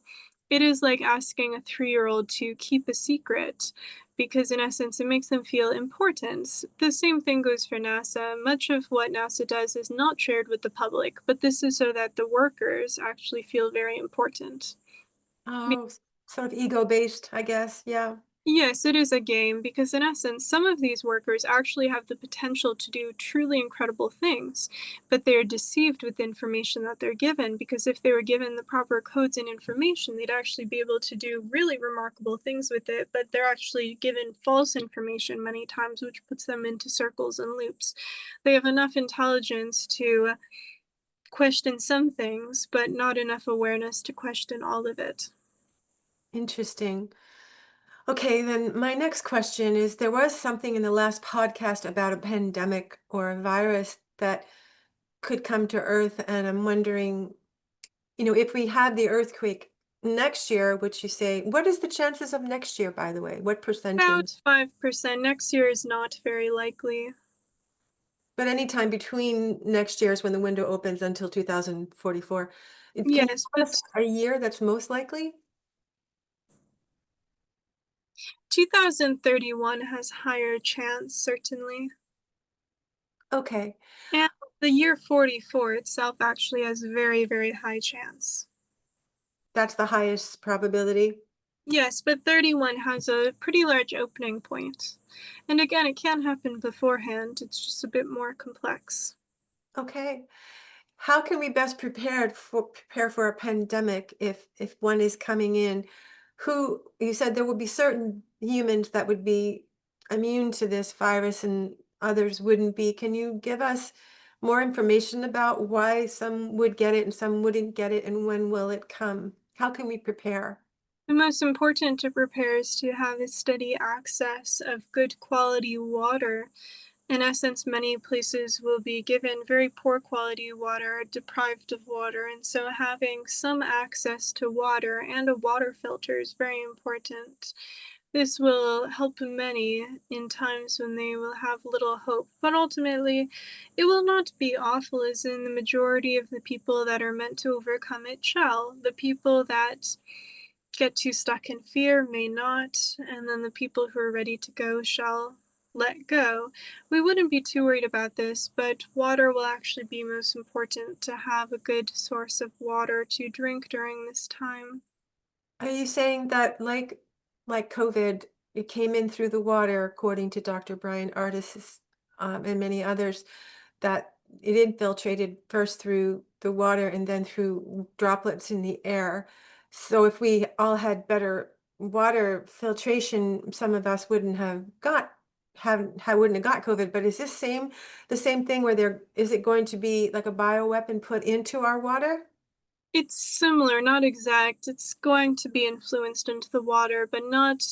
[SPEAKER 2] It is like asking a 3-year-old to keep a secret because, in essence, it makes them feel important. The same thing goes for NASA. Much of what NASA does is not shared with the public, but this is so that the workers actually feel very important.
[SPEAKER 1] Oh, sort of ego-based, I guess. Yeah.
[SPEAKER 2] Yes, it is a game because, in essence, some of these workers actually have the potential to do truly incredible things, but they are deceived with the information that they're given. Because if they were given the proper codes and information, they'd actually be able to do really remarkable things with it. But they're actually given false information many times, which puts them into circles and loops. They have enough intelligence to question some things, but not enough awareness to question all of it.
[SPEAKER 1] Interesting. Okay, then my next question is there was something in the last podcast about a pandemic or a virus that could come to Earth, and I'm wondering, if we have the earthquake next year, which you say, what is the chances of next year, by the way? What percentage?
[SPEAKER 2] About 5%. Next year is not very likely.
[SPEAKER 1] But anytime between next year's when the window opens until 2044. Can you
[SPEAKER 2] Yes,
[SPEAKER 1] tell
[SPEAKER 2] but
[SPEAKER 1] us a year that's most likely?
[SPEAKER 2] 2031 has higher chance, certainly.
[SPEAKER 1] Okay,
[SPEAKER 2] And the year 44 itself actually has very, very high chance.
[SPEAKER 1] that's the highest probability.
[SPEAKER 2] Yes, but 31 has a pretty large opening point. And again, it can happen beforehand, it's just a bit more complex.
[SPEAKER 1] Okay. How can we best prepare for a pandemic if one is coming in? Who you said there would be certain humans that would be immune to this virus and others wouldn't be. Can you give us more information about why some would get it and some wouldn't get it and when will it come? How can we prepare?
[SPEAKER 2] The most important to prepare is to have a steady access of good quality water. In essence, many places will be given very poor quality water, deprived of water, and so having some access to water and a water filter is very important. This will help many in times when they will have little hope, but ultimately, it will not be awful, as in the majority of the people that are meant to overcome it shall. The people that get too stuck in fear may not, and then the people who are ready to go shall let go. We wouldn't be too worried about this, but water will actually be most important to have a good source of water to drink during this time.
[SPEAKER 1] Are you saying that like COVID, it came in through the water, according to Dr. Brian Artis and many others, that it infiltrated first through the water and then through droplets in the air. So if we all had better water filtration, some of us wouldn't wouldn't have got COVID. But is this the same thing where is it going to be like a bioweapon put into our water?
[SPEAKER 2] It's similar, not exact. It's going to be influenced into the water, but not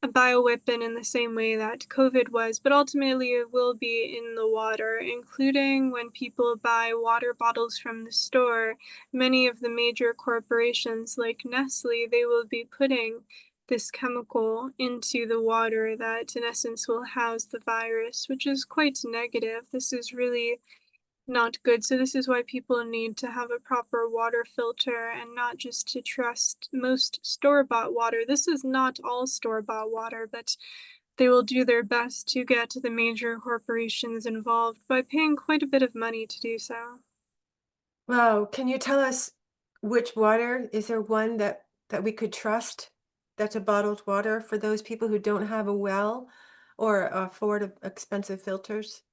[SPEAKER 2] a bioweapon in the same way that COVID was, but ultimately it will be in the water, including when people buy water bottles from the store. Many of the major corporations like Nestle, they will be putting this chemical into the water that in essence will house the virus, which is quite negative. This is really not good. So this is why people need to have a proper water filter and not just to trust most store-bought water. This is not all store-bought water, but they will do their best to get the major corporations involved by paying quite a bit of money to do so.
[SPEAKER 1] Wow, can you tell us which water? Is there one that we could trust that's a bottled water for those people who don't have a well or afford expensive filters?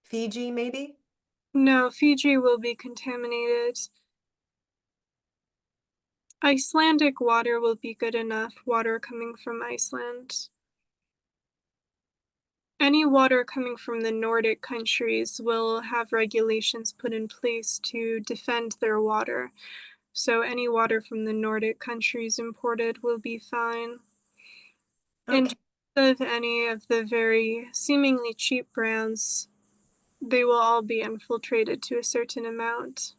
[SPEAKER 1] Fiji, maybe?
[SPEAKER 2] No, Fiji will be contaminated. Icelandic water will be good enough, water coming from Iceland. Any water coming from the Nordic countries will have regulations put in place to defend their water. So any water from the Nordic countries imported will be fine. In
[SPEAKER 1] Okay,
[SPEAKER 2] terms of any of the very seemingly cheap brands, they will all be infiltrated to a certain amount.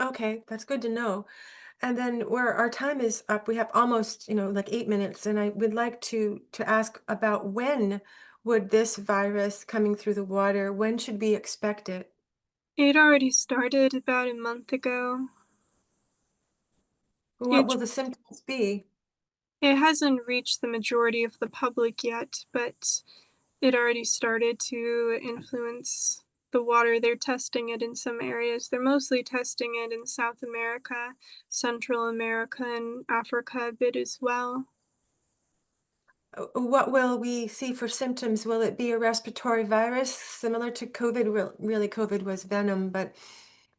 [SPEAKER 1] okay, that's good to know. And then where our time is up, we have almost, like 8 minutes, and I would like to ask about when would this virus coming through the water, when should we expect it?
[SPEAKER 2] It already started about a month ago.
[SPEAKER 1] What
[SPEAKER 2] It
[SPEAKER 1] will the symptoms be?
[SPEAKER 2] it hasn't reached the majority of the public yet, but it already started to influence. the water. They're testing it in some areas. They're mostly testing it in South America, Central America, and Africa a bit as well.
[SPEAKER 1] What will we see for symptoms? Will it be a respiratory virus similar to COVID? Really, COVID was venom, but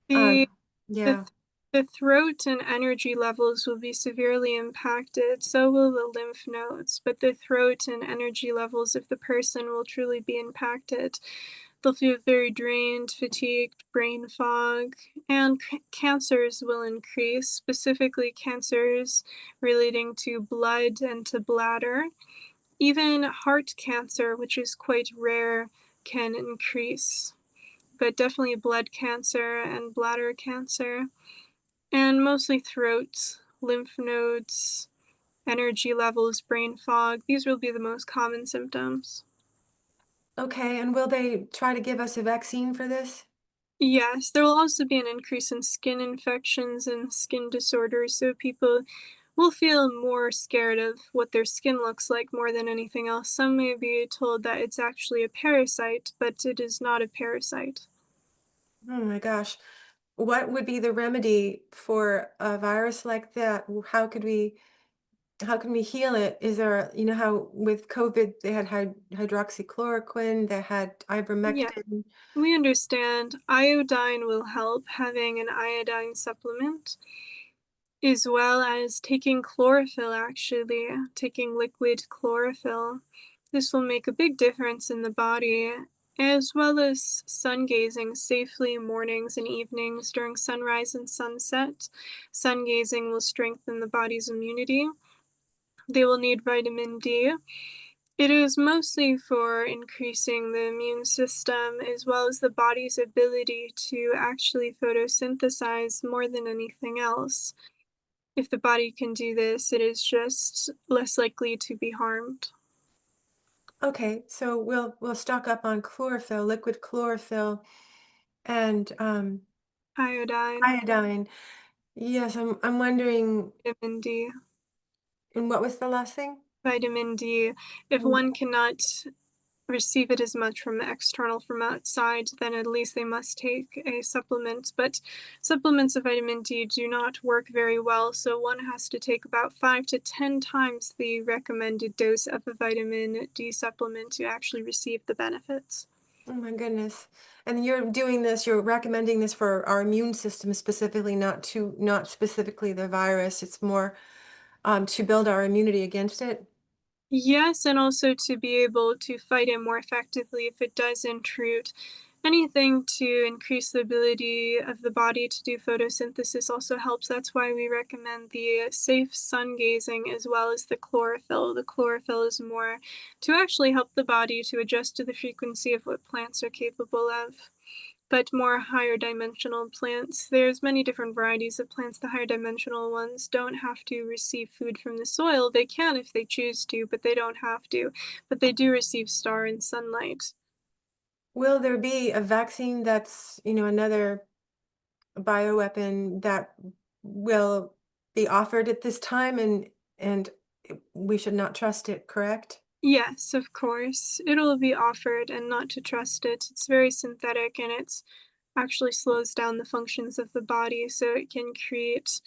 [SPEAKER 2] The
[SPEAKER 1] um,
[SPEAKER 2] the
[SPEAKER 1] yeah.
[SPEAKER 2] the throat and energy levels will be severely impacted, so will the lymph nodes, but the throat and energy levels of the person will truly be impacted. They'll feel very drained, fatigued, brain fog, and cancers will increase, specifically cancers relating to blood and to bladder. Even heart cancer, which is quite rare, can increase, but definitely blood cancer and bladder cancer, and mostly throat, lymph nodes, energy levels, brain fog. These will be the most common symptoms.
[SPEAKER 1] Okay, and will they try to give us a vaccine for this?
[SPEAKER 2] Yes, there will also be an increase in skin infections and skin disorders, so people will feel more scared of what their skin looks like more than anything else. Some may be told that it's actually a parasite, but it is not a parasite.
[SPEAKER 1] Oh my gosh. What would be the remedy for a virus like that? How can we heal it? Is there, you know how with COVID they had hydroxychloroquine, they had
[SPEAKER 2] Yeah,
[SPEAKER 1] ivermectin.
[SPEAKER 2] we understand iodine will help, having an iodine supplement, as well as taking chlorophyll, actually, taking liquid chlorophyll. This will make a big difference in the body, as well as sun gazing safely mornings and evenings during sunrise and sunset. Sun gazing will strengthen the body's immunity. They will need vitamin D. It is mostly for increasing the immune system as well as the body's ability to actually photosynthesize more than anything else. If the body can do this, it is just less likely to be harmed.
[SPEAKER 1] Okay, so we'll stock up on chlorophyll, liquid chlorophyll, and
[SPEAKER 2] Iodine,
[SPEAKER 1] iodine. Yes, I'm wondering,
[SPEAKER 2] vitamin D.
[SPEAKER 1] and what was the last thing?
[SPEAKER 2] Vitamin D, if one cannot receive it as much from the external from outside, then at least they must take a supplement. But supplements of vitamin D do not work very well, so one has to take about 5 to 10 times the recommended dose of a vitamin D supplement to actually receive the benefits.
[SPEAKER 1] Oh my goodness. And you're doing this, you're recommending this for our immune system specifically, not specifically the virus. It's more to build our immunity against it.
[SPEAKER 2] Yes, and also to be able to fight it more effectively if it does intrude. Anything to increase the ability of the body to do photosynthesis also helps. That's why we recommend the safe sun gazing as well as the chlorophyll. The chlorophyll is more to actually help the body to adjust to the frequency of what plants are capable of, but more higher dimensional plants. There's many different varieties of plants. The higher dimensional ones don't have to receive food from the soil. They can if they choose to, but they don't have to. But they do receive star and sunlight.
[SPEAKER 1] Will there be a vaccine that's, another bioweapon that will be offered at this time and we should not trust it, correct?
[SPEAKER 2] Yes, of course. It'll be offered and not to trust it. It's very synthetic and it's actually slows down the functions of the body, so it can create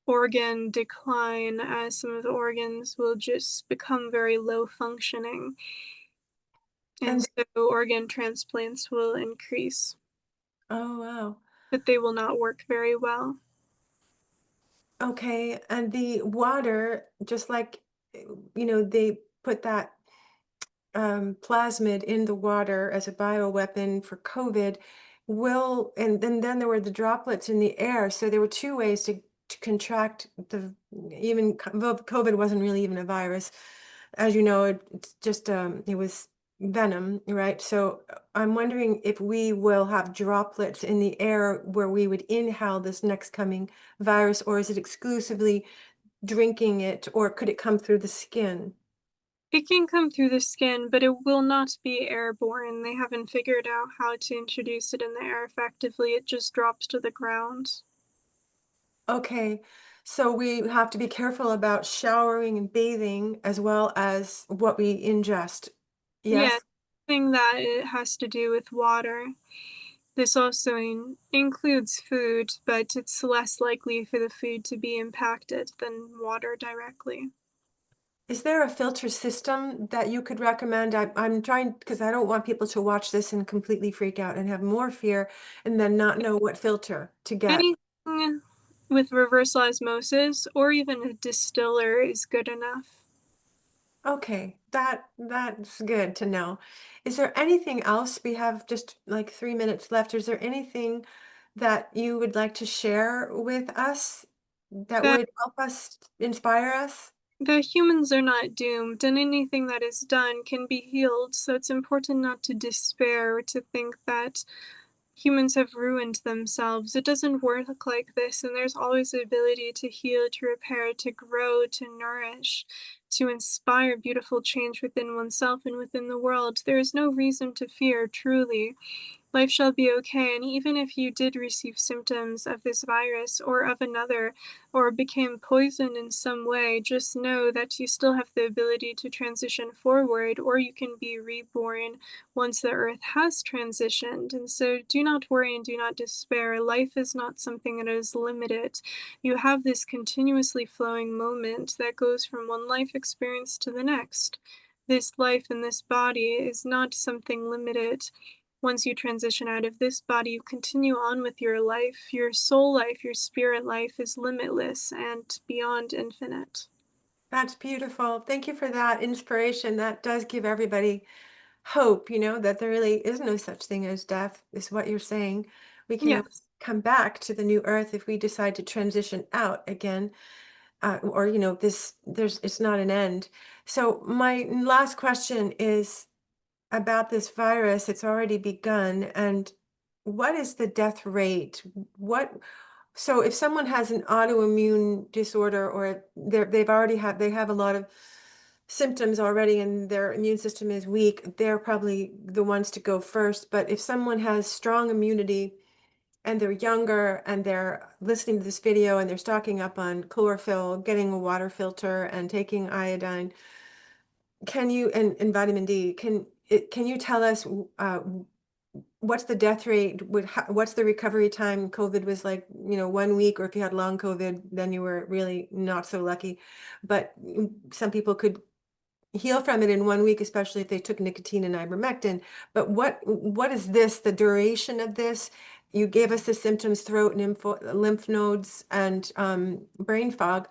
[SPEAKER 2] organ decline as some of the organs will just become very low functioning. And
[SPEAKER 1] And
[SPEAKER 2] so organ transplants will increase,
[SPEAKER 1] oh wow.
[SPEAKER 2] but they will not work very well.
[SPEAKER 1] Okay, and the water, just like they put that plasmid in the water as a bioweapon for COVID, and then there were the droplets in the air. So there were two ways to contract well, COVID wasn't really even a virus. As you know, it's just it was venom, right? So I'm wondering if we will have droplets in the air where we would inhale this next coming virus, or is it exclusively drinking it, or could it come through the skin?
[SPEAKER 2] It can come through the skin, but it will not be airborne. They haven't figured out how to introduce it in the air effectively. It just drops to the ground.
[SPEAKER 1] Okay, so we have to be careful about showering and bathing as well as what we ingest.
[SPEAKER 2] Yeah,
[SPEAKER 1] Yes?
[SPEAKER 2] thing that it has to do with water. This also includes food, but it's less likely for the food to be impacted than water directly.
[SPEAKER 1] Is there a filter system that you could recommend? I'm trying because I don't want people to watch this and completely freak out and have more fear and then not know what filter to get.
[SPEAKER 2] Anything with reverse osmosis or even a distiller is good enough.
[SPEAKER 1] Okay, that's good to know. Is there anything else? We have just like 3 minutes left. Is there anything that you would like to share with us that
[SPEAKER 2] That
[SPEAKER 1] would help us inspire us?
[SPEAKER 2] humans are not doomed, and anything that is done can be healed. So it's important not to despair or to think that humans have ruined themselves. It doesn't work like this, and there's always the ability to heal, to repair, to grow, to nourish, to inspire beautiful change within oneself and within the world. There is no reason to fear, truly. Life shall be okay. And even if you did receive symptoms of this virus or of another, or became poisoned in some way, just know that you still have the ability to transition forward, or you can be reborn once the earth has transitioned. And so do not worry and do not despair. Life is not something that is limited. You have this continuously flowing moment that goes from one life experience to the next. This life in this body is not something limited. Once you transition out of this body, you continue on with your life. Your soul life, your spirit life is limitless and beyond infinite.
[SPEAKER 1] That's beautiful. Thank you for that inspiration. That does give everybody hope, that there really is no such thing as death, is what you're saying. We can always
[SPEAKER 2] Yes.
[SPEAKER 1] come back to the new earth if we decide to transition out again. Or, it's not an end. So my last question is about this virus. It's already begun. And what is the death rate? So if someone has an autoimmune disorder or they have a lot of symptoms already and their immune system is weak, they're probably the ones to go first. But if someone has strong immunity and they're younger and they're listening to this video and they're stocking up on chlorophyll, getting a water filter and taking iodine, and vitamin D, can you tell us what's the death rate? What's the recovery time? COVID was like, 1 week, or if you had long COVID, then you were really not so lucky. But some people could heal from it in 1 week, especially if they took nicotine and ivermectin. But what is this, the duration of this? You gave us the symptoms: throat, lymph nodes, and brain fog.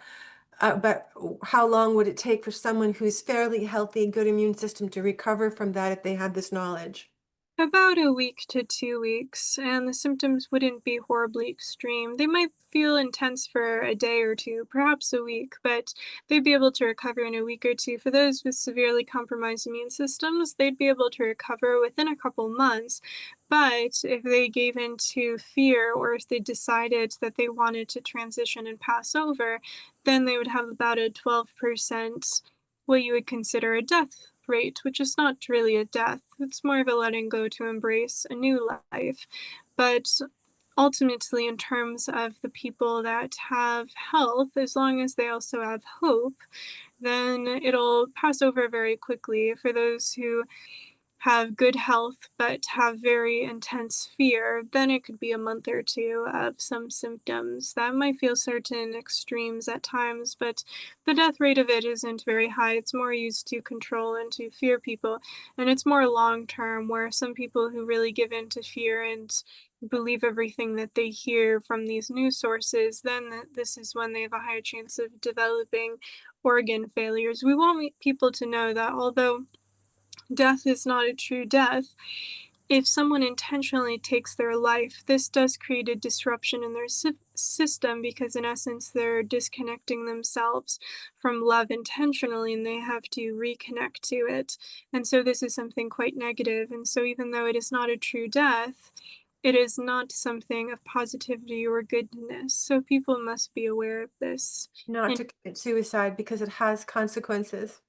[SPEAKER 1] But how long would it take for someone who's fairly healthy, good immune system to recover from that if they had this knowledge?
[SPEAKER 2] About a week to 2 weeks, and the symptoms wouldn't be horribly extreme. They might feel intense for a day or two, perhaps a week, but they'd be able to recover in a week or two. For those with severely compromised immune systems, they'd be able to recover within a couple months. But if they gave in to fear, or if they decided that they wanted to transition and pass over, then they would have about a 12% what you would consider a death rate, which is not really a death. It's more of a letting go to embrace a new life. But ultimately, in terms of the people that have health, as long as they also have hope, then it'll pass over very quickly. For those who have good health but have very intense fear, then it could be a month or two of some symptoms that might feel certain extremes at times, but the death rate of it isn't very high. It's more used to control and to fear people, and it's more long term, where some people who really give in to fear and believe everything that they hear from these news sources, then this is when they have a higher chance of developing organ failures. We want people to know that although death is not a true death, if someone intentionally takes their life, this does create a disruption in their system, because, in essence, they're disconnecting themselves from love intentionally and they have to reconnect to it. And so, this is something quite negative. And so, even though it is not a true death, it is not something of positivity or goodness. So, people must be aware of this.
[SPEAKER 1] Not
[SPEAKER 2] And
[SPEAKER 1] to commit suicide because it has consequences.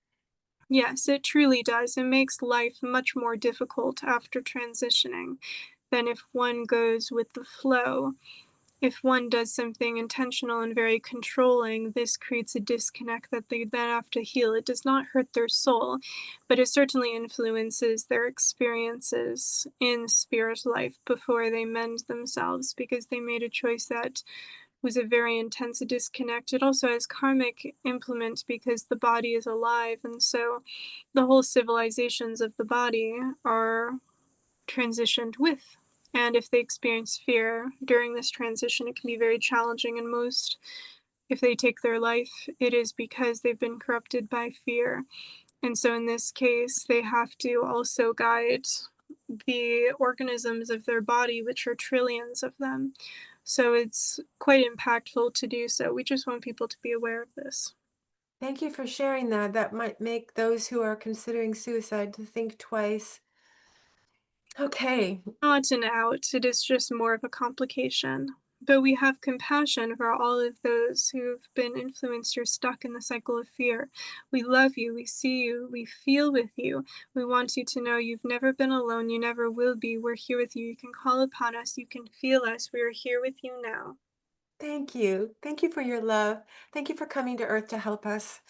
[SPEAKER 2] yes, it truly does. It makes life much more difficult after transitioning than if one goes with the flow. if one does something intentional and very controlling, this creates a disconnect that they then have to heal. It does not hurt their soul, but it certainly influences their experiences in spirit life before they mend themselves because they made a choice that was a very intense disconnect. It also has karmic implement because the body is alive, and so the whole civilizations of the body are transitioned with. And if they experience fear during this transition, it can be very challenging. And most, if they take their life, it is because they've been corrupted by fear. And so in this case, they have to also guide the organisms of their body, which are trillions of them. So it's quite impactful to do so. We just want people to be aware of this.
[SPEAKER 1] Thank you for sharing that. That might make those who are considering suicide to think twice. Okay.
[SPEAKER 2] Not an out, it is just more of a complication. But we have compassion for all of those who've been influenced or stuck in the cycle of fear. We love you, we see you, we feel with you. We want you to know you've never been alone, you never will be. We're here with you. You can call upon us, you can feel us. We are here with you now.
[SPEAKER 1] Thank you. Thank you for your love. Thank you for coming to Earth to help us.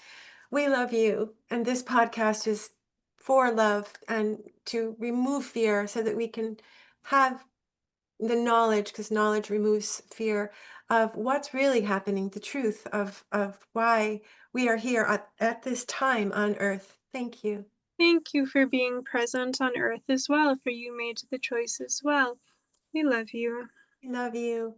[SPEAKER 1] We love you. And this podcast is for love and to remove fear so that we can have the knowledge, because knowledge removes fear of what's really happening, the truth of why we are here at this time on Earth. Thank you.
[SPEAKER 2] Thank you for being present on Earth as well, for you made the choice as well. We love you.
[SPEAKER 1] We love you.